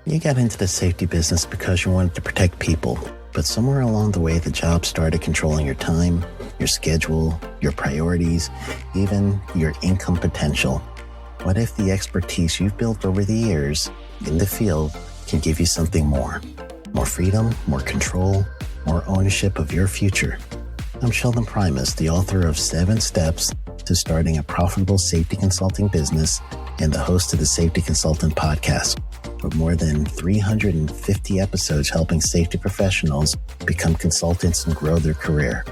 You got into the safety business because you wanted to protect people, but somewhere along the way, the job started controlling your time, your schedule, your priorities, even your income potential. What if the expertise you've built over the years in the field can give you something more? More freedom, more control, more ownership of your future. I'm Sheldon Primus, the author of 7 Steps to Starting a Profitable Safety Consulting Business and the host of the Safety Consultant Podcast, with more than 350 episodes helping safety professionals become consultants and grow their career.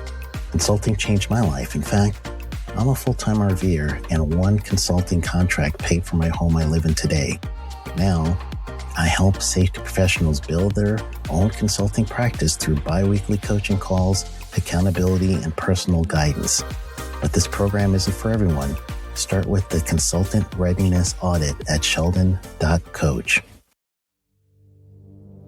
Consulting changed my life. In fact, I'm a full-time RVer, and one consulting contract paid for my home I live in today. Now, I help safety professionals build their own consulting practice through bi-weekly coaching calls, accountability, and personal guidance. But this program isn't for everyone. Start with the Consultant Readiness Audit at sheldon.coach.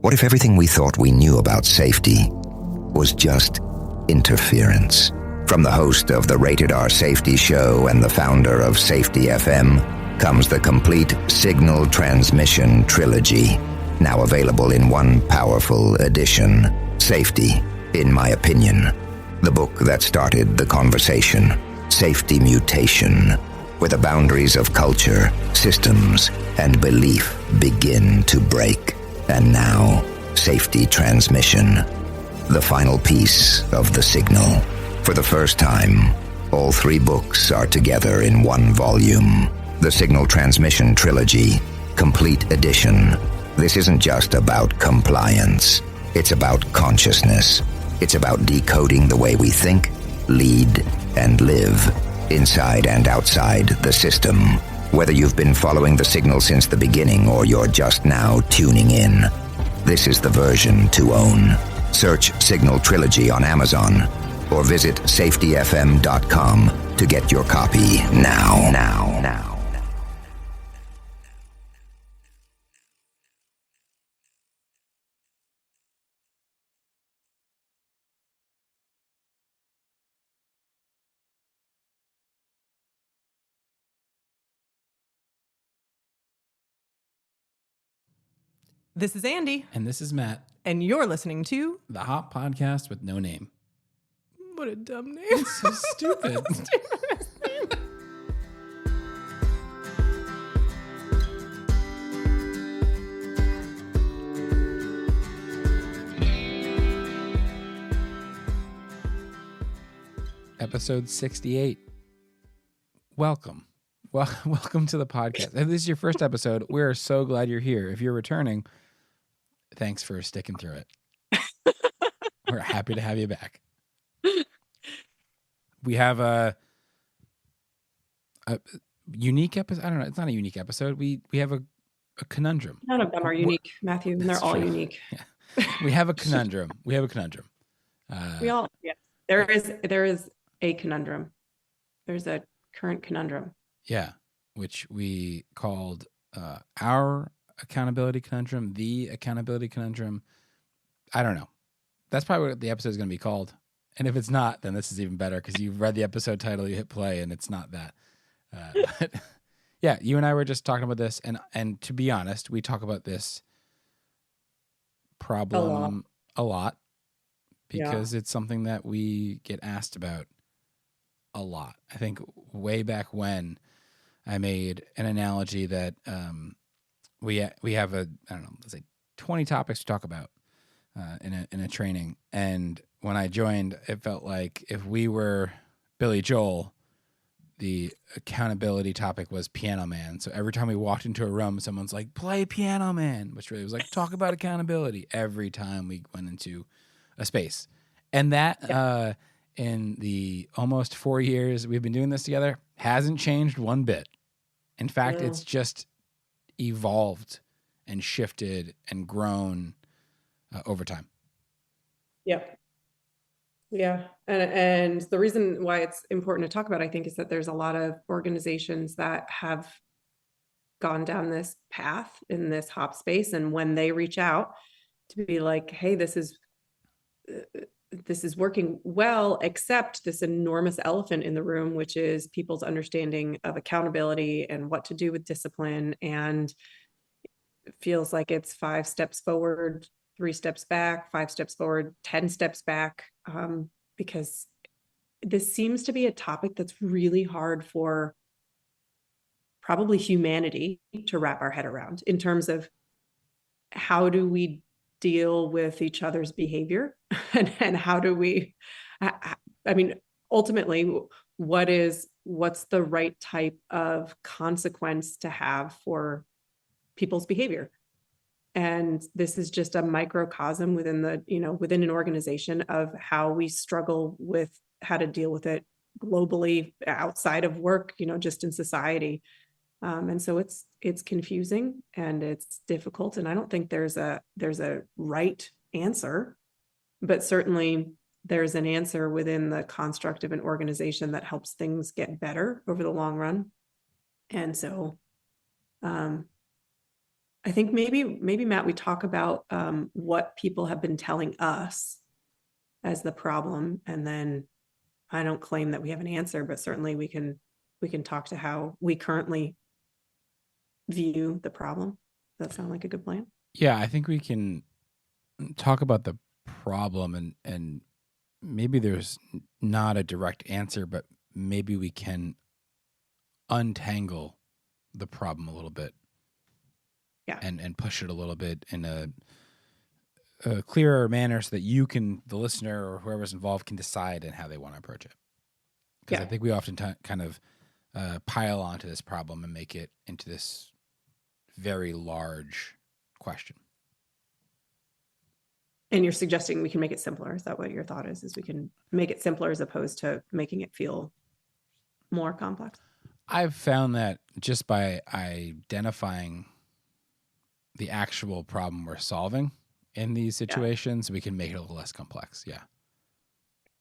What if everything we thought we knew about safety was just interference? From the host of the Rated R Safety Show and the founder of Safety FM comes the complete Signal Transmission Trilogy, now available in one powerful edition. Safety, in my opinion, the book that started the conversation. Safety Mutation, where the boundaries of culture, systems, and belief begin to break. And now, Safety Transmission, the final piece of the signal. For the first time, all 3 books are together in one volume. The Signal Transmission Trilogy, Complete Edition. This isn't just about compliance. It's about consciousness. It's about decoding the way we think, lead, and live, inside and outside the system. Whether you've been following the signal since the beginning or you're just now tuning in, this is the version to own. Search Signal Trilogy on Amazon or visit safetyfm.com to get your copy now. This is Andy. And this is Matt. And you're listening to The Hop Podcast with no name. What a dumb name. It's so stupid. Episode 68. Welcome. Welcome to the podcast. If this is your first episode, we're so glad you're here. If you're returning, thanks for sticking through it. We're happy to have you back. We have a unique episode. I don't know. It's not a unique episode. We have a conundrum. None of them are unique, Matthew, and they're all unique. Yeah. We have a conundrum. We all, yes. There is a conundrum. There's a current conundrum. Yeah, which we called our accountability conundrum, the accountability conundrum. I don't know. That's probably what the episode is going to be called. And if it's not, then this is even better because you've read the episode title, you hit play, and it's not that. But yeah, you and I were just talking about this, and to be honest, we talk about this problem a lot because it's something that we get asked about a lot. I think way back when I made an analogy that we have let's say 20 topics to talk about in a training, and when I joined, it felt like if we were Billy Joel, the accountability topic was Piano Man. So every time we walked into a room, someone's like, "Play Piano Man," which really was like talk about accountability every time we went into a space, and that. In the almost 4 years we've been doing this together, hasn't changed one bit. In fact, it's just evolved and shifted and grown over time. Yep. Yeah. And the reason why it's important to talk about, I think, is that there's a lot of organizations that have gone down this path in this hop space. And when they reach out to be like, hey, this is working well, except this enormous elephant in the room, which is people's understanding of accountability and what to do with discipline and feels like it's 5 steps forward, 3 steps back, 5 steps forward, 10 steps back, because this seems to be a topic that's really hard for probably humanity to wrap our head around in terms of how do we deal with each other's behavior and how do we, I mean, ultimately, what's the right type of consequence to have for people's behavior? And this is just a microcosm within within an organization of how we struggle with how to deal with it globally, outside of work, just in society. And so it's confusing and it's difficult. And I don't think there's a right answer, but certainly there's an answer within the construct of an organization that helps things get better over the long run. And so I think maybe Matt, we talk about what people have been telling us as the problem, and then I don't claim that we have an answer, but certainly we can talk to how we currently view the problem. Does that sound like a good plan? Yeah, I think we can talk about the problem and maybe there's not a direct answer, but maybe we can untangle the problem a little bit. Yeah. And push it a little bit in a clearer manner so that you can, the listener or whoever's involved, can decide in how they want to approach it. Because I think we often kind of pile onto this problem and make it into this very large question. And you're suggesting we can make it simpler. Is that what your thought is we can make it simpler as opposed to making it feel more complex? I've found that just by identifying the actual problem we're solving in these situations, we can make it a little less complex. Yeah.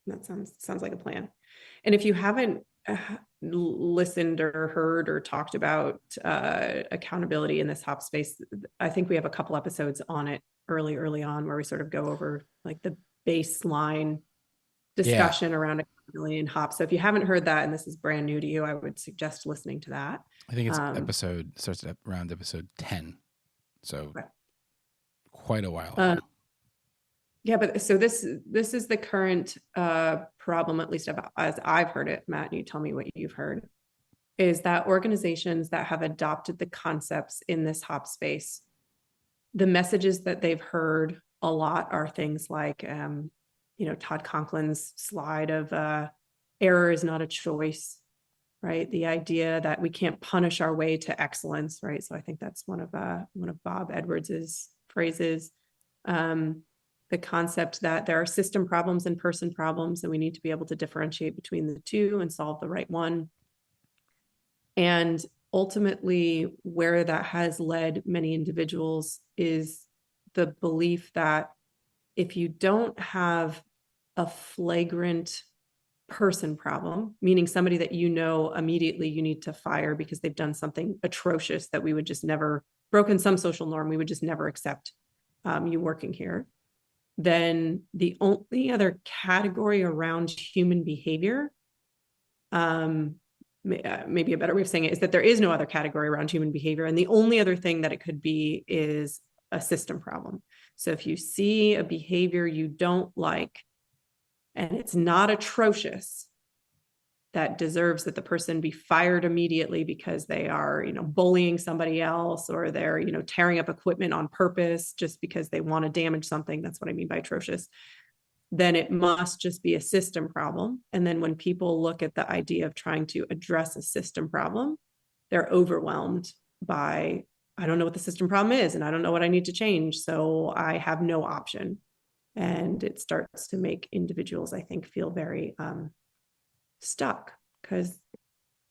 That sounds like a plan. And if you haven't listened or heard or talked about accountability in this hop space, I think we have a couple episodes on it early on where we sort of go over like the baseline discussion around accountability and hop. So if you haven't heard that and this is brand new to you, I would suggest listening to that. I think it's starts at around episode 10. So quite a while ago. Yeah, but so this is the current problem, at least as I've heard it, Matt, and you tell me what you've heard, is that organizations that have adopted the concepts in this hop space, the messages that they've heard a lot are things like, Todd Conklin's slide of error is not a choice, right? The idea that we can't punish our way to excellence, right? So I think that's one of Bob Edwards's phrases. The concept that there are system problems and person problems, and we need to be able to differentiate between the two and solve the right one. And ultimately, where that has led many individuals is the belief that if you don't have a flagrant person problem, meaning somebody that immediately you need to fire because they've done something atrocious that we would just never, broken some social norm, we would just never accept you working here, then the only other category around human behavior, maybe a better way of saying it is that there is no other category around human behavior. And the only other thing that it could be is a system problem. So if you see a behavior you don't like, and it's not atrocious, that deserves that the person be fired immediately because they are, bullying somebody else, or they're, tearing up equipment on purpose just because they want to damage something. That's what I mean by atrocious. Then it must just be a system problem. And then when people look at the idea of trying to address a system problem, they're overwhelmed by, I don't know what the system problem is, and I don't know what I need to change. So I have no option. And it starts to make individuals, I think, feel very stuck because,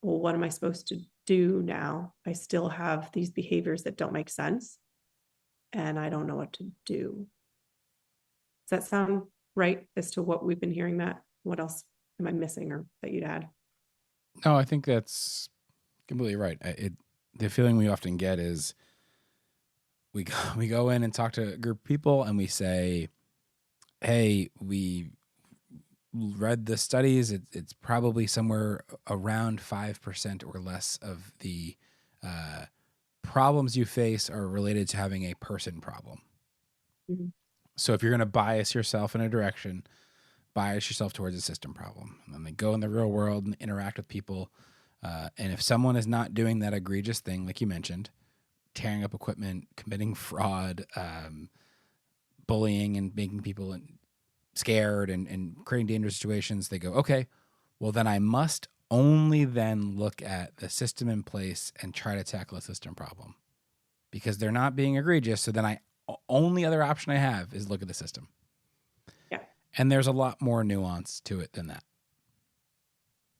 well, what am I supposed to do now? I still have these behaviors that don't make sense and I don't know what to do. Does that sound right as to what we've been hearing, Matt? What else am I missing or that you'd add? No, I think that's completely right. The feeling we often get is we go in and talk to a group of people and we say, hey, we read the studies. It's probably somewhere around 5% or less of the problems you face are related to having a person problem. Mm-hmm. So if you're going to bias yourself in a direction, bias yourself towards a system problem. And then they go in the real world and interact with people. And if someone is not doing that egregious thing, like you mentioned, tearing up equipment, committing fraud, bullying and making people scared and creating dangerous situations, they go, okay, well then I must only then look at the system in place and try to tackle a system problem because they're not being egregious. So then only other option I have is look at the system. Yeah. And there's a lot more nuance to it than that.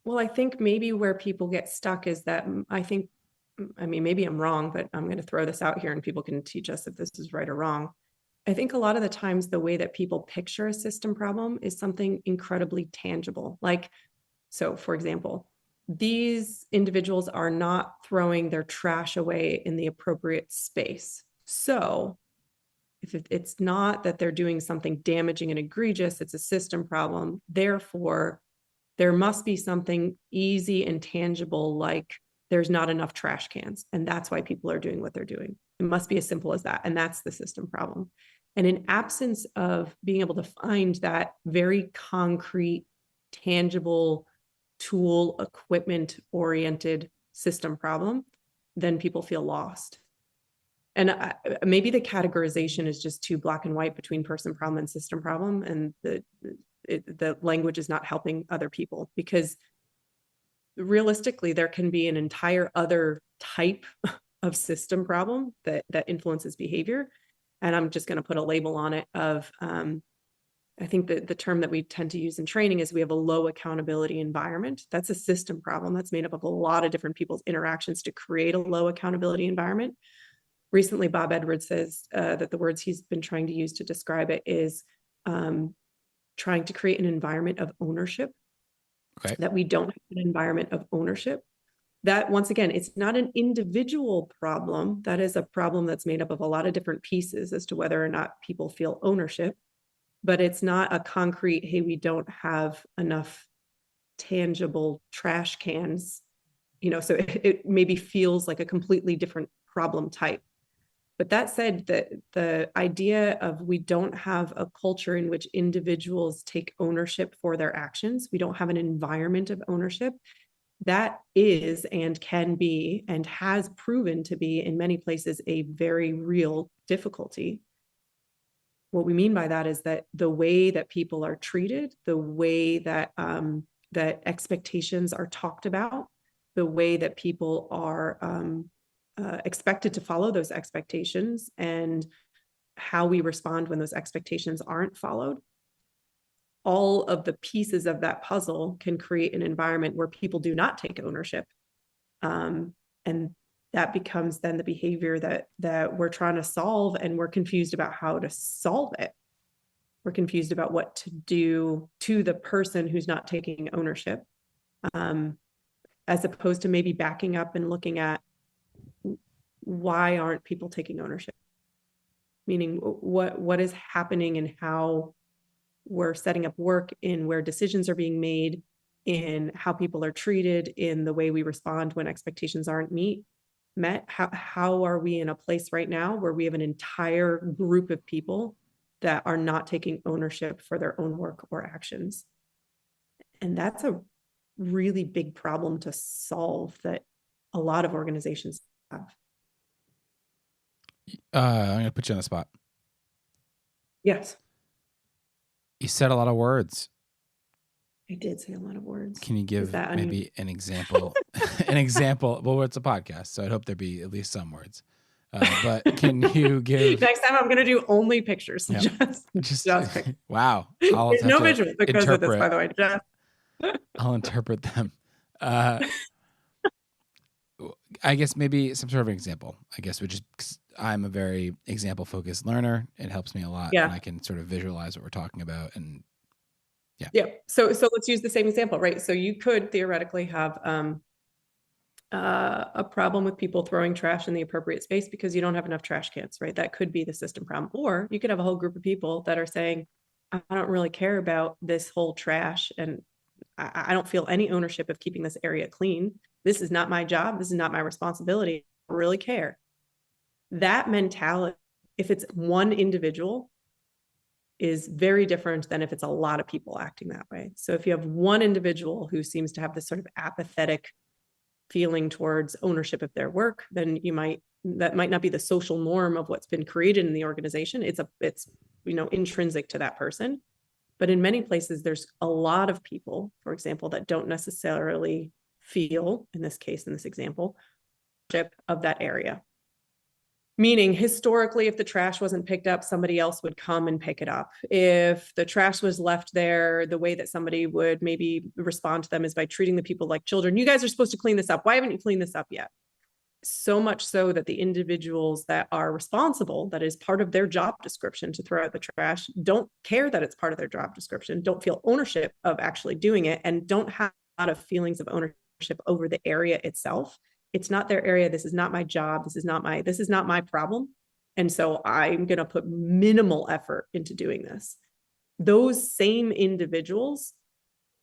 Well, I think maybe where people get stuck is that maybe I'm wrong, but I'm going to throw this out here and people can teach us if this is right or wrong. I think a lot of the times the way that people picture a system problem is something incredibly tangible. Like, so for example, these individuals are not throwing their trash away in the appropriate space. So if it's not that they're doing something damaging and egregious, it's a system problem. Therefore, there must be something easy and tangible, like there's not enough trash cans. And that's why people are doing what they're doing. It must be as simple as that. And that's the system problem. And in absence of being able to find that very concrete, tangible tool, equipment oriented system problem, then people feel lost. And maybe the categorization is just too black and white between person problem and system problem. And the language is not helping other people, because realistically, there can be an entire other type of system problem that influences behavior. And I'm just going to put a label on it of, I think that the term that we tend to use in training is we have a low accountability environment. That's a system problem that's made up of a lot of different people's interactions to create a low accountability environment. Recently, Bob Edwards says that the words he's been trying to use to describe it is trying to create an environment of ownership. Okay. That we don't have an environment of ownership. That, once again, it's not an individual problem. That is a problem that's made up of a lot of different pieces as to whether or not people feel ownership. But it's not a concrete, hey, we don't have enough tangible trash cans, so it maybe feels like a completely different problem type. But that said, the idea of we don't have a culture in which individuals take ownership for their actions, we don't have an environment of ownership, that is and can be and has proven to be in many places a very real difficulty. What we mean by that is that the way that people are treated, the way that that expectations are talked about, the way that people are expected to follow those expectations, and how we respond when those expectations aren't followed. All of the pieces of that puzzle can create an environment where people do not take ownership. And that becomes then the behavior that we're trying to solve, and we're confused about how to solve it. We're confused about what to do to the person who's not taking ownership, as opposed to maybe backing up and looking at why aren't people taking ownership? Meaning what is happening and how we're setting up work, in where decisions are being made, in how people are treated, in the way we respond when expectations aren't met. How are we in a place right now where we have an entire group of people that are not taking ownership for their own work or actions? And that's a really big problem to solve that a lot of organizations have. I'm going to put you on the spot. Yes. You said a lot of words. I did say a lot of words. Can you give maybe an example? An example. Well, it's a podcast, so I'd hope there'd be at least some words. But can you give? Next time, I'm going to do only pictures. Yep. Just pictures. Wow. No visuals because of this, by the way. I'll interpret them. I guess maybe some sort of an example. I guess I'm a very example focused learner. It helps me a lot. Yeah. And I can sort of visualize what we're talking about. And yeah. So let's use the same example, right? So you could theoretically have a problem with people throwing trash in the appropriate space because you don't have enough trash cans, right? That could be the system problem. Or you could have a whole group of people that are saying, I don't really care about this whole trash, and I don't feel any ownership of keeping this area clean. This is not my job. This is not my responsibility. I don't really care. That mentality, if it's one individual, is very different than if it's a lot of people acting that way. So if you have one individual who seems to have this sort of apathetic feeling towards ownership of their work, then that might not be the social norm of what's been created in the organization. It's intrinsic to that person. But in many places, there's a lot of people, for example, that don't necessarily feel, in this case, in this example, ownership of that area. Meaning, historically, if the trash wasn't picked up, somebody else would come and pick it up. If the trash was left there, the way that somebody would maybe respond to them is by treating the people like children. You guys are supposed to clean this up. Why haven't you cleaned this up yet? So much so that the individuals that are responsible, that is part of their job description to throw out the trash, don't care that it's part of their job description, don't feel ownership of actually doing it, and don't have a lot of feelings of ownership over the area itself. It's not their area. This is not my job. This is not my problem. And so I'm going to put minimal effort into doing this. Those same individuals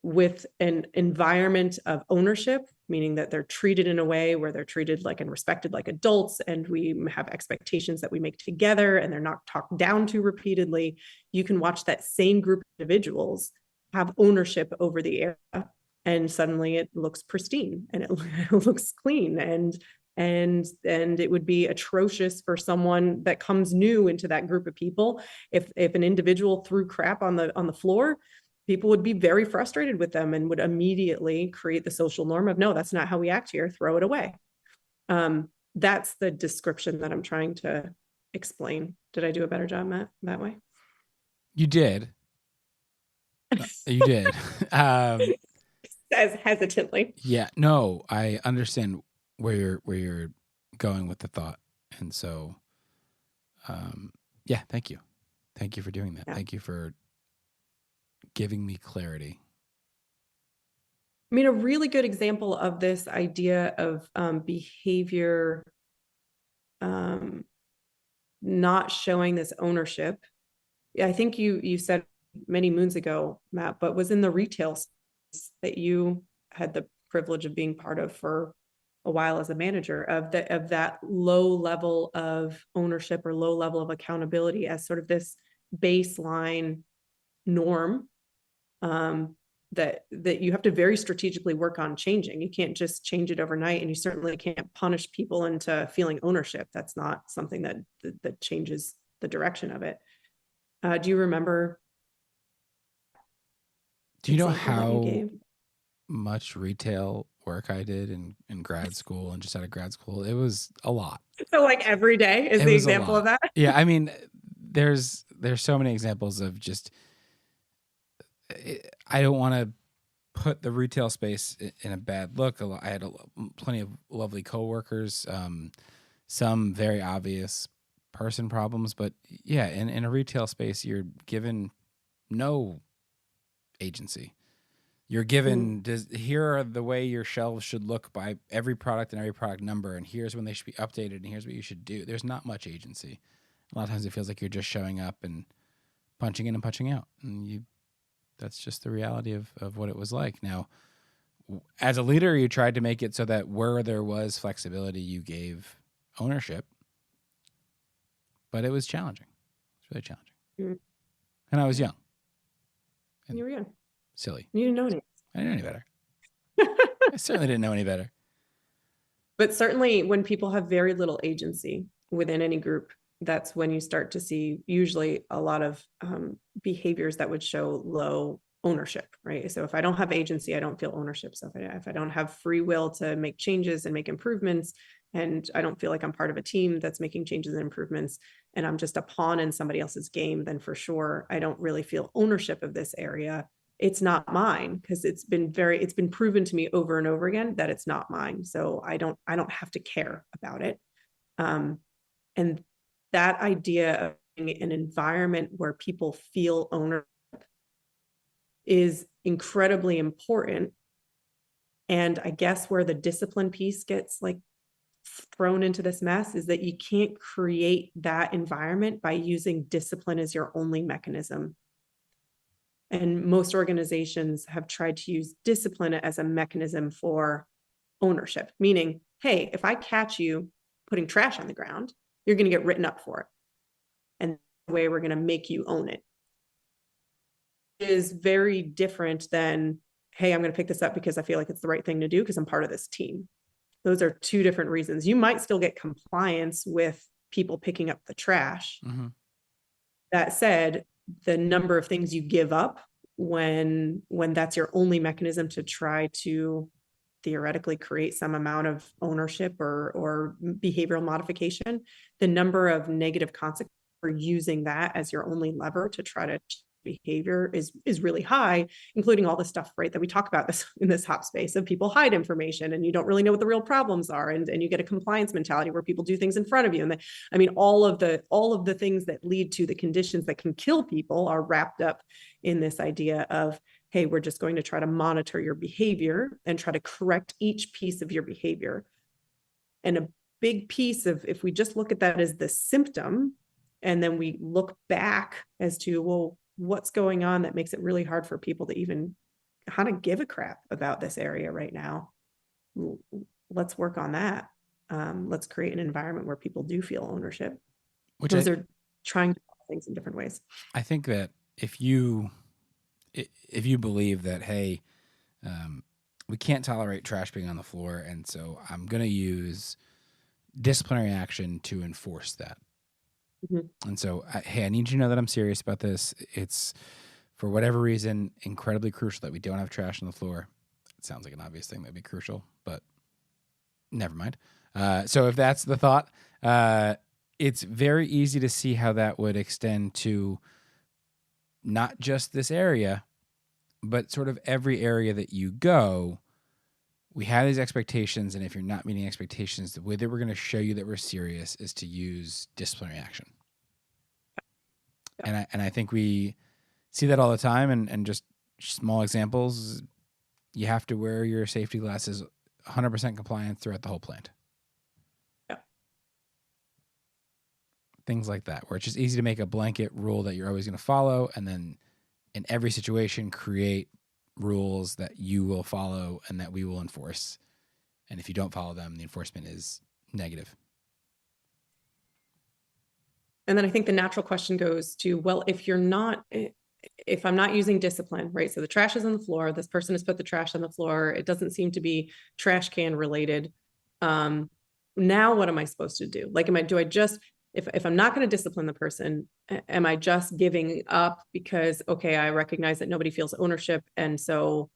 with an environment of ownership, meaning that they're treated in a way where they're treated like and respected like adults, and we have expectations that we make together, and they're not talked down to repeatedly. You can watch that same group of individuals have ownership over the area, and suddenly it looks pristine and it looks clean, and it would be atrocious for someone that comes new into that group of people. If an individual threw crap on the floor, people would be very frustrated with them and would immediately create the social norm of, no, that's not how we act here, throw it away. That's the description that I'm trying to explain. Did I do a better job, Matt, that way? You did. You did. Says hesitantly. Yeah, no, I understand where you're going with the thought. And so, yeah, thank you. Thank you for doing that. Yeah. Thank you for giving me clarity. I mean, a really good example of this idea of behavior not showing this ownership, I think you said many moons ago, Matt, but was in the retail space that you had the privilege of being part of for a while as a manager, of that low level of ownership or low level of accountability as sort of this baseline norm that you have to very strategically work on changing. You can't just change it overnight, and you certainly can't punish people into feeling ownership. That's not something that changes the direction of it. Do you remember? Do you know how much retail work I did in grad school and just out of grad school? It was a lot. So like every day is the example of that? Yeah, I mean, there's so many examples of just, I don't want to put the retail space in a bad look. I had plenty of lovely coworkers, some very obvious person problems, but yeah, in a retail space, you're given no agency. You're given, here are the way your shelves should look by every product and every product number, and here's when they should be updated, and here's what you should do. There's not much agency. A lot of times it feels like you're just showing up and punching in and punching out, and that's just the reality of what it was like. Now, as a leader, you tried to make it so that where there was flexibility, you gave ownership, but it was challenging. It's really challenging. Mm-hmm. And I was young. And you were young. Silly. You didn't know any. I didn't know any better. I certainly didn't know any better. But certainly when people have very little agency within any group, that's when you start to see usually a lot of behaviors that would show low ownership, right? So if I don't have agency, I don't feel ownership. So if I don't have free will to make changes and make improvements, and I don't feel like I'm part of a team that's making changes and improvements, and I'm just a pawn in somebody else's game, then for sure, I don't really feel ownership of this area. It's not mine, because it's been proven to me over and over again that it's not mine. So I don't have to care about it. And that idea of an environment where people feel ownership is incredibly important. And I guess where the discipline piece gets like thrown into this mess is that you can't create that environment by using discipline as your only mechanism. And most organizations have tried to use discipline as a mechanism for ownership, meaning, hey, if I catch you putting trash on the ground, you're going to get written up for it. And the way we're going to make you own it is very different than, hey, I'm going to pick this up because I feel like it's the right thing to do because I'm part of this team. Those are two different reasons. You might still get compliance with people picking up the trash. Mm-hmm. That said, the number of things you give up when that's your only mechanism to try to theoretically create some amount of ownership or behavioral modification, the number of negative consequences for using that as your only lever to try to behavior is really high, including all the stuff, right, that we talk about this in this hop space of people hide information and you don't really know what the real problems are, and you get a compliance mentality where people do things in front of you, and I mean all of the things that lead to the conditions that can kill people are wrapped up in this idea of, hey, we're just going to try to monitor your behavior and try to correct each piece of your behavior. And a big piece of, if we just look at that as the symptom and then we look back as to, well, what's going on that makes it really hard for people to even kind of give a crap about this area right now. Let's work on that. Let's create an environment where people do feel ownership. Those are trying to do things in different ways. I think that if you believe that, hey, we can't tolerate trash being on the floor, and so I'm going to use disciplinary action to enforce that. Mm-hmm. And so, hey, I need you to know that I'm serious about this. It's, for whatever reason, incredibly crucial that we don't have trash on the floor. It sounds like an obvious thing that'd be crucial, but never mind. So if that's the thought, it's very easy to see how that would extend to not just this area, but sort of every area that you go. We have these expectations, and if you're not meeting expectations, the way that we're going to show you that we're serious is to use disciplinary action. And I think we see that all the time, and just small examples. You have to wear your safety glasses 100% compliant throughout the whole plant. Yeah. Things like that, where it's just easy to make a blanket rule that you're always going to follow, and then in every situation create rules that you will follow and that we will enforce. And if you don't follow them, the enforcement is negative. And then I think the natural question goes to, well, if I'm not using discipline, right? So the trash is on the floor. This person has put the trash on the floor. It doesn't seem to be trash can related. Now what am I supposed to do? Like, if I'm not going to discipline the person, am I just giving up because, okay, I recognize that nobody feels ownership, and so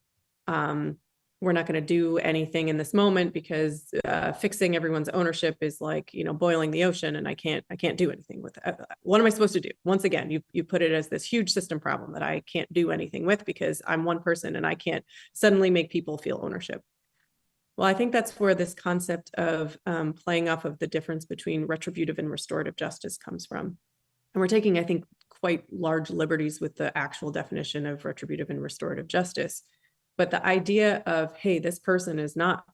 we're not going to do anything in this moment because fixing everyone's ownership is like, boiling the ocean, and I can't do anything with it. What am I supposed to do? Once again, you put it as this huge system problem that I can't do anything with because I'm one person and I can't suddenly make people feel ownership. Well, I think that's where this concept of playing off of the difference between retributive and restorative justice comes from. And we're taking, I think, quite large liberties with the actual definition of retributive and restorative justice. But the idea of, hey, this person is not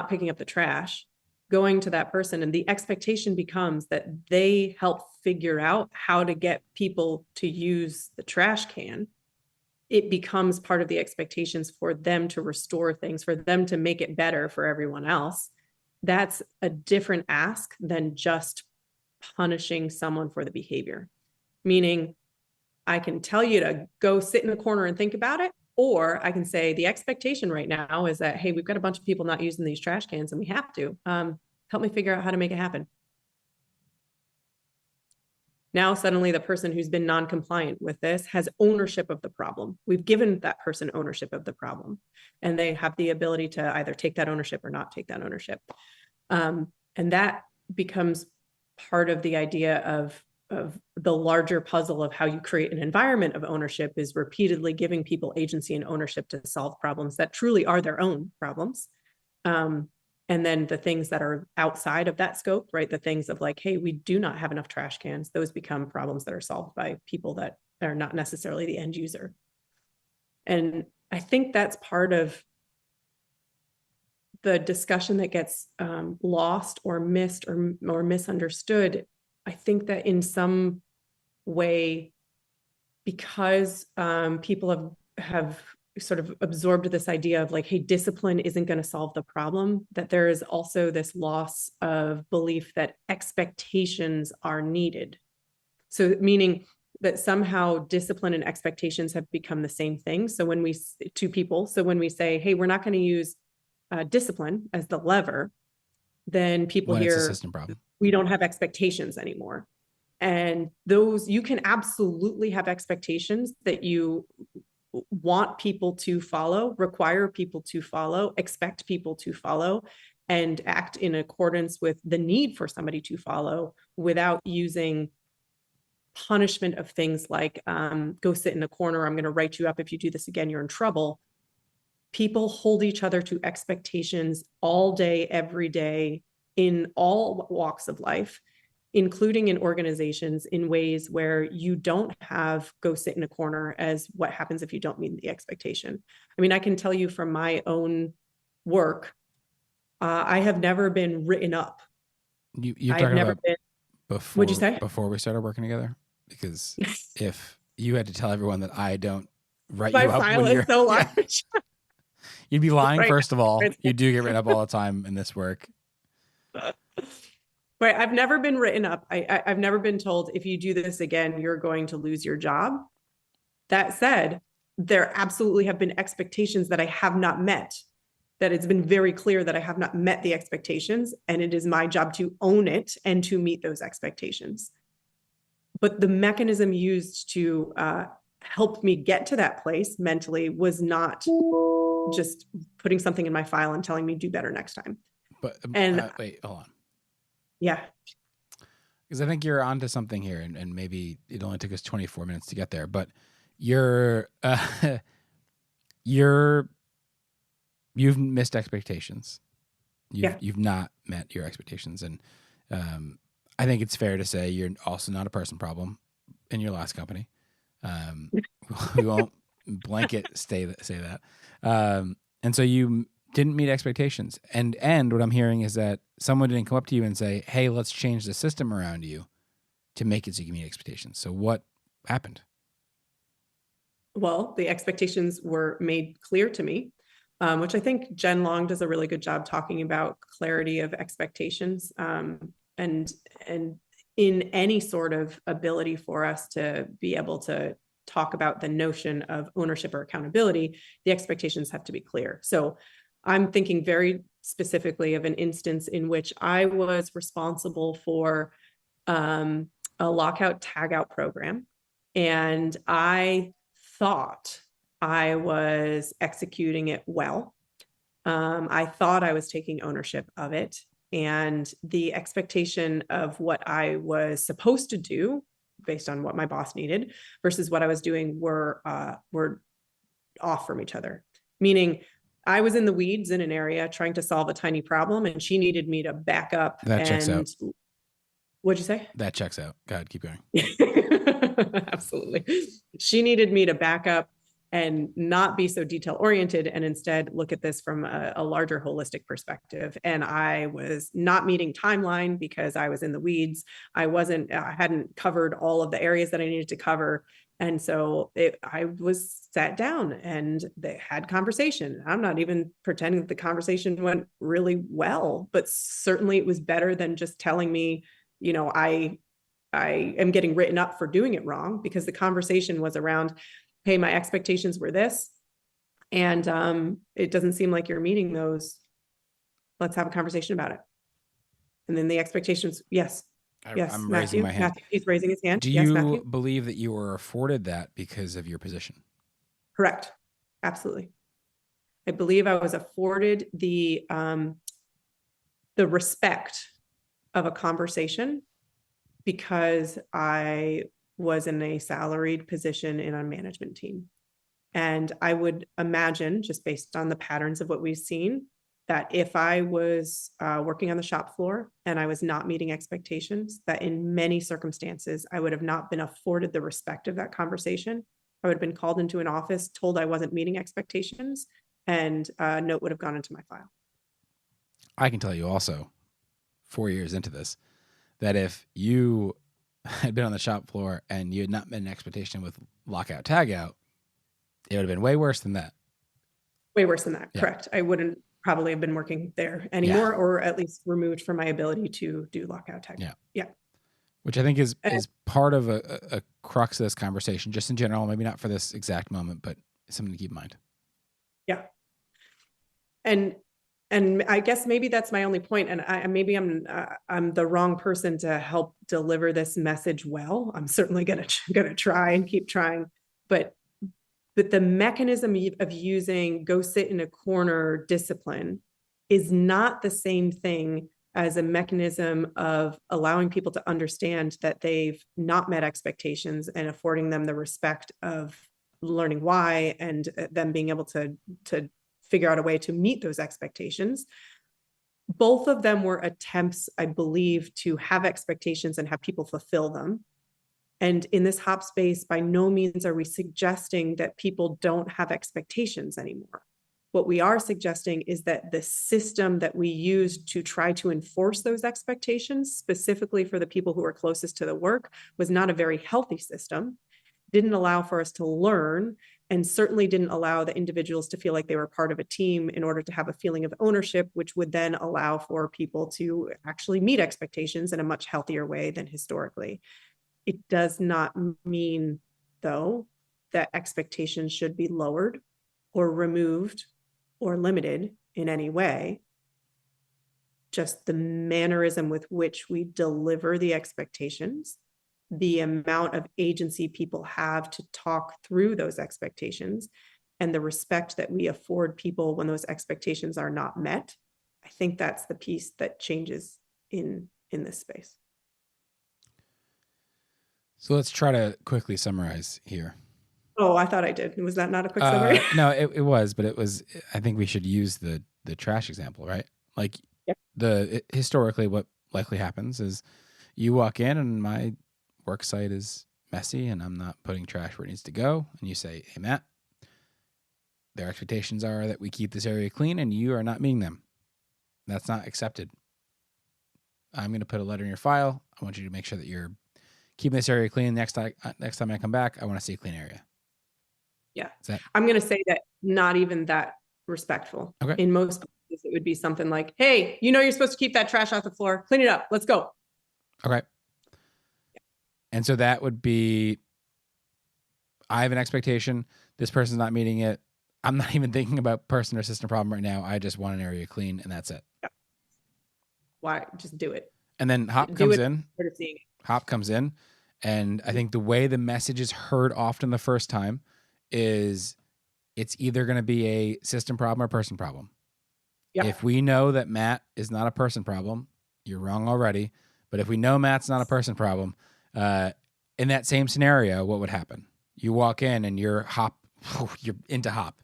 picking up the trash, going to that person, and the expectation becomes that they help figure out how to get people to use the trash can. It becomes part of the expectations for them to restore things, for them to make it better for everyone else. That's a different ask than just punishing someone for the behavior. Meaning, I can tell you to go sit in the corner and think about it, or I can say the expectation right now is that, hey, we've got a bunch of people not using these trash cans and we have to. Help me figure out how to make it happen. Now, suddenly the person who's been non-compliant with this has ownership of the problem. We've given that person ownership of the problem, and they have the ability to either take that ownership or not take that ownership. And that becomes part of the idea of the larger puzzle of how you create an environment of ownership, is repeatedly giving people agency and ownership to solve problems that truly are their own problems. And then the things that are outside of that scope, right? The things of like, hey, we do not have enough trash cans. Those become problems that are solved by people that are not necessarily the end user. And I think that's part of the discussion that gets lost or missed or misunderstood. I think that in some way, because people have sort of absorbed this idea of like, hey, discipline isn't going to solve the problem, that there is also this loss of belief that expectations are needed. So meaning that somehow discipline and expectations have become the same thing. So when we, two people, so when we say, hey, we're not going to use discipline as the lever, then people when hear, it's a system problem. We don't have expectations anymore. And those, you can absolutely have expectations that you want people to follow, require people to follow, expect people to follow, and act in accordance with the need for somebody to follow without using punishment of things like go sit in a corner, I'm going to write you up if you do this again, you're in trouble. People hold each other to expectations all day, every day, in all walks of life, including in organizations, in ways where you don't have go sit in a corner as what happens if you don't meet the expectation. I mean, I can tell you from my own work, I have never been written up. You're talking about before, what'd you say? Before we started working together? Because if you had to tell everyone that I don't write my you up file when you're is so large. You'd be lying, right. First of all. You do get written up all the time in this work. Right. I've never been written up. I've never been told if you do this again, you're going to lose your job. That said, there absolutely have been expectations that I have not met, that it's been very clear that I have not met the expectations, and it is my job to own it and to meet those expectations. But the mechanism used to help me get to that place mentally was not just putting something in my file and telling me do better next time. But wait, hold on. Yeah. Because I think you're onto something here, and maybe it only took us 24 minutes to get there, but you've missed expectations. You've not met your expectations. And I think it's fair to say you're also not a person problem in your last company. We won't blanket say that. And so you didn't meet expectations. And what I'm hearing is that someone didn't come up to you and say, hey, let's change the system around you to make it so you can meet expectations. So what happened? Well, the expectations were made clear to me, which I think Jen Long does a really good job talking about clarity of expectations, and in any sort of ability for us to be able to talk about the notion of ownership or accountability, the expectations have to be clear. So I'm thinking very specifically of an instance in which I was responsible for a lockout tagout program, and I thought I was executing it well. I thought I was taking ownership of it, and the expectation of what I was supposed to do based on what my boss needed versus what I was doing were off from each other. Meaning I was in the weeds in an area trying to solve a tiny problem, and she needed me to back up. That checks out. What'd you say? That checks out. Go ahead, keep going. Absolutely. She needed me to back up and not be so detail oriented, and instead look at this from a larger holistic perspective. And I was not meeting timeline because I was in the weeds. I hadn't covered all of the areas that I needed to cover. And so I was sat down and they had conversation. I'm not even pretending that the conversation went really well, but certainly it was better than just telling me, I am getting written up for doing it wrong, because the conversation was around, hey, my expectations were this, and it doesn't seem like you're meeting those. Let's have a conversation about it. And then the expectations, yes. Yes, I'm raising my hand. Matthew, he's raising his hand. Do you believe that you were afforded that because of your position? Correct. Absolutely. I believe I was afforded the respect of a conversation because I was in a salaried position in a management team. And I would imagine, just based on the patterns of what we've seen, that if I was working on the shop floor and I was not meeting expectations, that in many circumstances, I would have not been afforded the respect of that conversation. I would have been called into an office, told I wasn't meeting expectations, and a note would have gone into my file. I can tell you also, 4 years into this, that if you had been on the shop floor and you had not met an expectation with lockout tagout, it would have been way worse than that. Way worse than that. Yeah. Correct. I wouldn't probably have been working there anymore, or at least removed from my ability to do lockout tag. Yeah. Yeah. Which I think is part of a crux of this conversation, just in general, maybe not for this exact moment, but something to keep in mind. Yeah. And I guess maybe that's my only point. And I'm the wrong person to help deliver this message well. I'm certainly gonna try and keep trying, but the mechanism of using go sit in a corner discipline is not the same thing as a mechanism of allowing people to understand that they've not met expectations and affording them the respect of learning why, and them being able to figure out a way to meet those expectations. Both of them were attempts, I believe, to have expectations and have people fulfill them. And in this HOP space, by no means are we suggesting that people don't have expectations anymore. What we are suggesting is that the system that we use to try to enforce those expectations, specifically for the people who are closest to the work, was not a very healthy system, didn't allow for us to learn, and certainly didn't allow the individuals to feel like they were part of a team in order to have a feeling of ownership, which would then allow for people to actually meet expectations in a much healthier way than historically. It does not mean, though, that expectations should be lowered or removed or limited in any way. Just the mannerism with which we deliver the expectations, the amount of agency people have to talk through those expectations, and the respect that we afford people when those expectations are not met. I think that's the piece that changes in this space. So let's try to quickly summarize here. Oh, I thought I did. Was that not a quick summary? No, it was, but it was, I think we should use the trash example, right? Like, yep. Historically, what likely happens is you walk in and my work site is messy and I'm not putting trash where it needs to go. And you say, hey, Matt, their expectations are that we keep this area clean and you are not meeting them. That's not accepted. I'm going to put a letter in your file. I want you to make sure that you're keeping this area clean. Next time I come back, I want to see a clean area. Yeah. I'm going to say that not even that respectful. Okay. In most cases, it would be something like, hey, you're supposed to keep that trash off the floor. Clean it up. Let's go. Okay. Yeah. And so that would be, I have an expectation. This person's not meeting it. I'm not even thinking about person or system problem right now. I just want an area clean and that's it. Yeah. Why? Just do it. And then Hop comes in. Hop comes in. And I think the way the message is heard often the first time is it's either going to be a system problem or person problem. Yep. If we know that Matt is not a person problem, you're wrong already. But if we know Matt's not a person problem, in that same scenario, what would happen? You walk in and you're into Hop.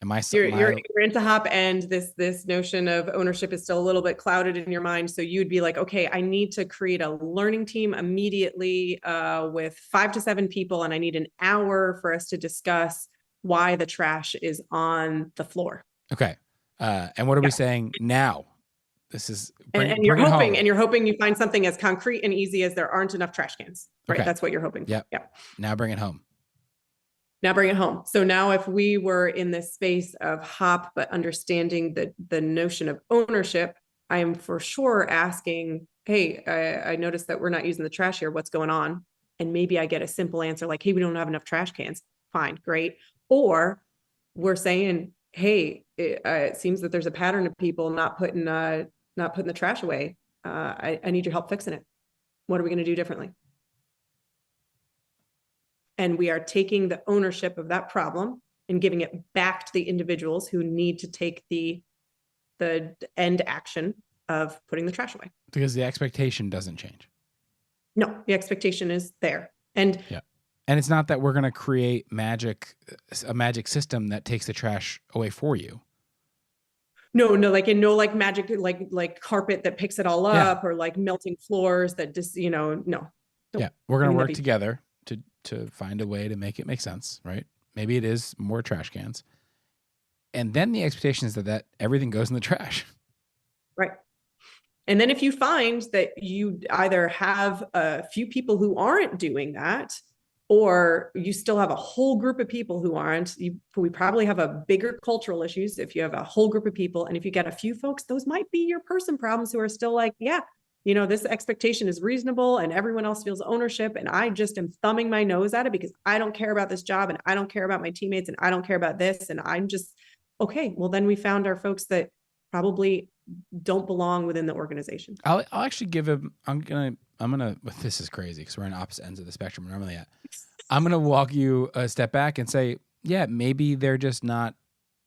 You're into Hop, and this notion of ownership is still a little bit clouded in your mind. So you'd be like, okay, I need to create a learning team immediately with 5 to 7 people, and I need an hour for us to discuss why the trash is on the floor. Okay, and what are we saying now? This is and you're hoping you find something as concrete and easy as there aren't enough trash cans. Right, okay. That's what you're hoping. Yep. Now bring it home. So now if we were in this space of Hop, but understanding the notion of ownership, I am for sure asking, hey, I noticed that we're not using the trash here. What's going on? And maybe I get a simple answer like, hey, we don't have enough trash cans. Fine, great. Or we're saying, hey, it seems that there's a pattern of people not putting the trash away. I need your help fixing it. What are we going to do differently? And we are taking the ownership of that problem and giving it back to the individuals who need to take the end action of putting the trash away. Because the expectation doesn't change. No, the expectation is there. And it's not that we're going to create a magic system that takes the trash away for you. No, like magic, like carpet that picks it all up, or like melting floors that just, no. Yeah, we're going to work together to find a way to make it make sense, right? Maybe it is more trash cans. And then the expectation is that everything goes in the trash. Right. And then if you find that you either have a few people who aren't doing that, or you still have a whole group of people who aren't. We probably have a bigger cultural issues if you have a whole group of people. And if you get a few folks, those might be your person problems who are still like, yeah, this expectation is reasonable and everyone else feels ownership. And I just am thumbing my nose at it because I don't care about this job and I don't care about my teammates and I don't care about this. And I'm just, okay, well, then we found our folks that probably don't belong within the organization. I'll actually give him, I'm gonna, this is crazy because we're on opposite ends of the spectrum we're normally at. I'm gonna walk you a step back and say, yeah, maybe they're just not,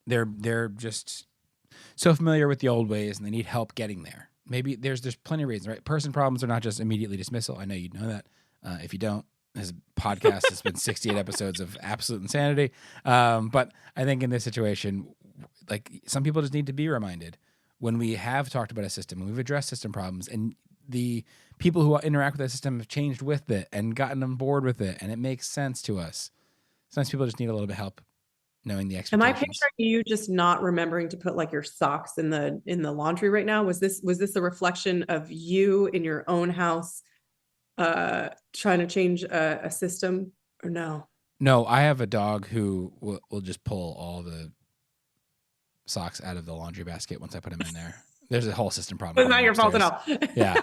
they're just so familiar with the old ways and they need help getting there. Maybe there's plenty of reasons, right? Person problems are not just immediately dismissal. I know you know that. If you don't, this podcast has been 68 episodes of absolute insanity. But I think in this situation, like some people just need to be reminded when we have talked about a system, when we've addressed system problems, and the people who interact with that system have changed with it and gotten on board with it, and it makes sense to us. Sometimes people just need a little bit of help knowing the expectations. Am I picturing you just not remembering to put like your socks in the laundry right now? Was this a reflection of you in your own house trying to change a system, or no? No, I have a dog who will just pull all the socks out of the laundry basket once I put them in there. There's a whole system problem. It's not your fault at all. Yeah.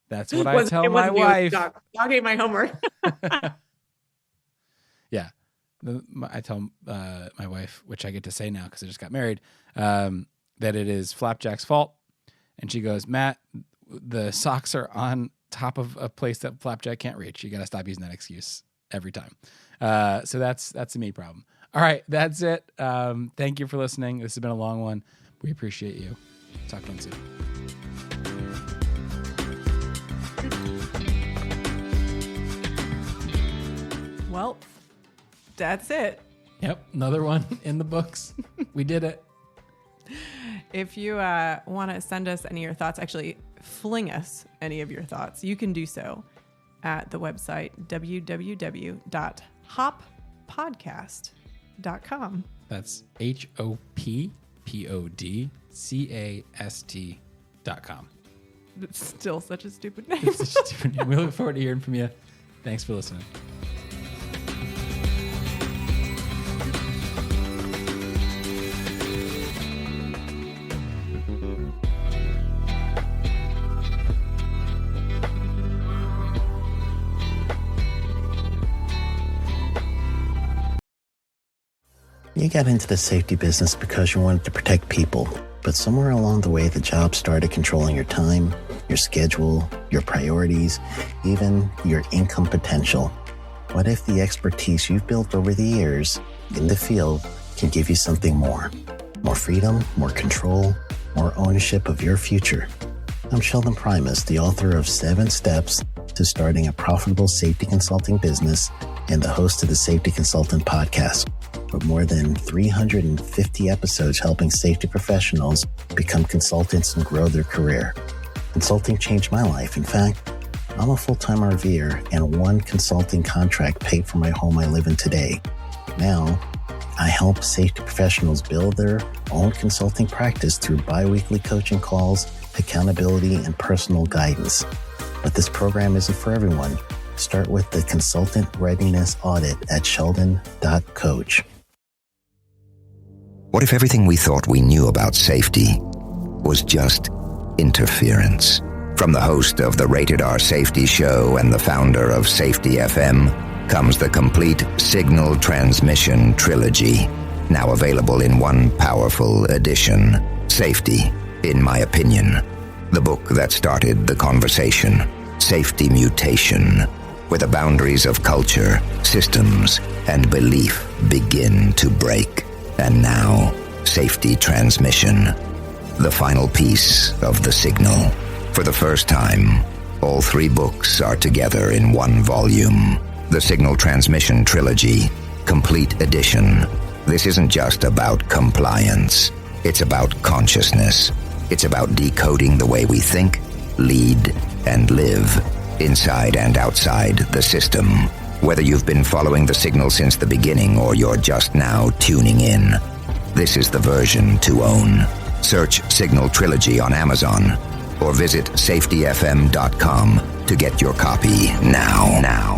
That's what I tell my wife. Dog ate my homework. Yeah. I tell my wife, which I get to say now because I just got married, that it is Flapjack's fault. And she goes, Matt, the socks are on top of a place that Flapjack can't reach. You got to stop using that excuse every time. So that's a me problem. All right, that's it. Thank you for listening. This has been a long one. We appreciate you. Talk to you soon. Well, that's it. Yep, another one in the books. We did it. If you want to send us any of your thoughts, actually fling us any of your thoughts, you can do so at the website www.hoppodcast.com. That's HOPPODCAST.com. It's still such a stupid name. It's such a stupid name. We look forward to hearing from you. Thanks for listening. You got into the safety business because you wanted to protect people, but somewhere along the way, the job started controlling your time, your schedule, your priorities, even your income potential. What if the expertise you've built over the years in the field can give you something more? More freedom, more control, more ownership of your future. I'm Sheldon Primus, the author of 7 Steps to Starting a Profitable Safety Consulting Business and the host of the Safety Consultant Podcast, with more than 350 episodes helping safety professionals become consultants and grow their career. Consulting changed my life. In fact, I'm a full-time RVer, and one consulting contract paid for my home I live in today. Now, I help safety professionals build their own consulting practice through bi-weekly coaching calls, accountability, and personal guidance. But this program isn't for everyone. Start with the Consultant Readiness Audit at sheldon.coach. What if everything we thought we knew about safety was just interference? From the host of the Rated R Safety Show and the founder of Safety FM comes the complete signal transmission trilogy, now available in one powerful edition. Safety, in my opinion, the book that started the conversation. Safety Mutation, where the boundaries of culture, systems, and belief begin to break. And now, Safety Transmission, the final piece of the signal. For the first time, all 3 books are together in one volume. The Signal Transmission Trilogy, Complete Edition. This isn't just about compliance. It's about consciousness. It's about decoding the way we think, lead, and live, inside and outside the system. Whether you've been following the signal since the beginning or you're just now tuning in, this is the version to own. Search Signal Trilogy on Amazon or visit safetyfm.com to get your copy now.